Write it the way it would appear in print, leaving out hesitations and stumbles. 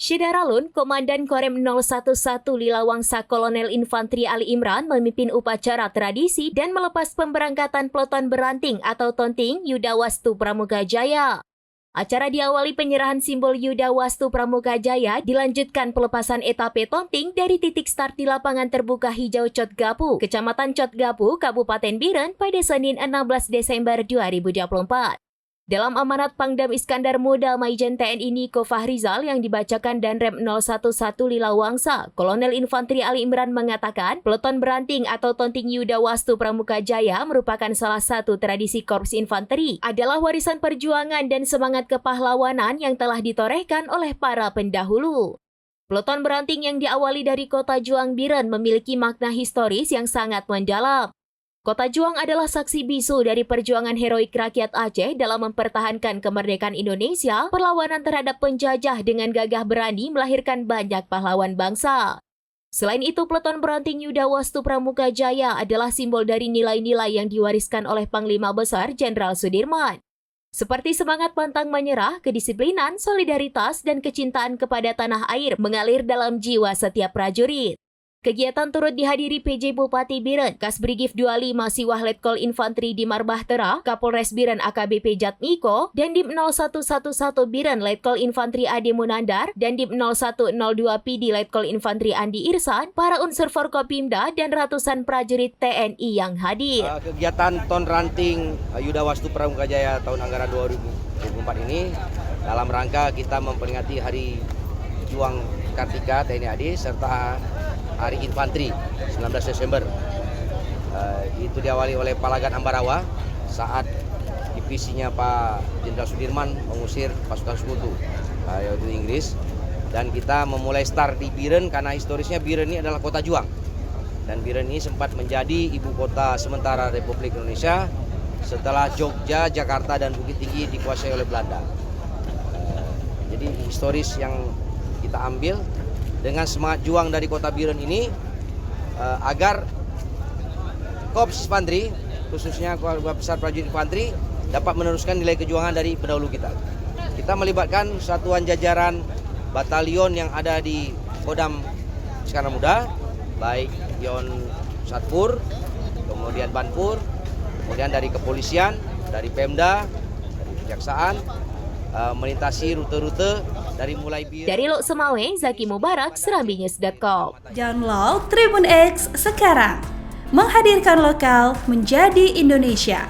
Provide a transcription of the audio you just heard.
Syederalun, Komandan Korem 011 Lilawangsa Kolonel Infantri Ali Imran memimpin upacara tradisi dan melepas pemberangkatan Peleton Beranting atau Tonting Yuda Wastu Pramuka Jaya. Acara diawali penyerahan simbol Yuda Wastu Pramuka Jaya, dilanjutkan pelepasan etape Tonting dari titik start di lapangan terbuka hijau Cotgapu, Kecamatan Cotgapu, Kabupaten Biren pada Senin 16 Desember 2024. Dalam amanat Pangdam Iskandar Muda Maijen TNI Niko Fahrizal yang dibacakan Danrem 011 Lilawangsa, Kolonel Infantri Ali Imran mengatakan Peleton Beranting atau Tonting Yuda Wastu Pramuka Jaya merupakan salah satu tradisi Korps Infanteri, adalah warisan perjuangan dan semangat kepahlawanan yang telah ditorehkan oleh para pendahulu. Peleton Beranting yang diawali dari Kota Juang Biren memiliki makna historis yang sangat mendalam. Kota Juang adalah saksi bisu dari perjuangan heroik rakyat Aceh dalam mempertahankan kemerdekaan Indonesia, perlawanan terhadap penjajah dengan gagah berani melahirkan banyak pahlawan bangsa. Selain itu, Peleton Beranting Yuda Wastu Pramuka Jaya adalah simbol dari nilai-nilai yang diwariskan oleh Panglima Besar Jenderal Sudirman. Seperti semangat pantang menyerah, kedisiplinan, solidaritas, dan kecintaan kepada tanah air mengalir dalam jiwa setiap prajurit. Kegiatan turut dihadiri PJ Bupati Biren, Kasbrigif 25 Siwah Letkol Infantri di Marbahtera, Kapolres Biren AKBP Jatmiko, Dandim 0111 Biren Letkol Infantri Ade Munandar, Dandim 0102 PD Letkol Infantri Andi Irsan, para unsur Forkopimda, dan ratusan prajurit TNI yang hadir. Kegiatan Ton Ranting Yuda Wastu Pramuka Jaya tahun anggaran 2024 ini dalam rangka kita memperingati Hari Juang Kartika TNI AD serta Hari Infantri 19 Desember. Itu diawali oleh Palagan Ambarawa saat divisinya Pak Jenderal Sudirman mengusir pasukan sekutu yaitu Inggris, dan kita memulai start di Biren karena historisnya Biren ini adalah kota juang, dan Biren ini sempat menjadi ibu kota sementara Republik Indonesia setelah Jogja, Jakarta, dan Bukit Tinggi dikuasai oleh Belanda. Jadi historis yang kita ambil dengan semangat juang dari kota Biren ini agar Korps Infantri, khususnya keluarga besar prajurit infanteri, dapat meneruskan nilai kejuangan dari pendahulu kita. Kita melibatkan satuan jajaran batalion yang ada di Kodam Iskandar Muda, baik Yon Satpur, kemudian Banpur, kemudian dari kepolisian, dari Pemda, dari kejaksaan, melintasi rute-rute dari mulai Biren. Dari Lok Semawe, Zaki Mubarak, serambinews.com. Download Tribun X sekarang, menghadirkan lokal menjadi Indonesia.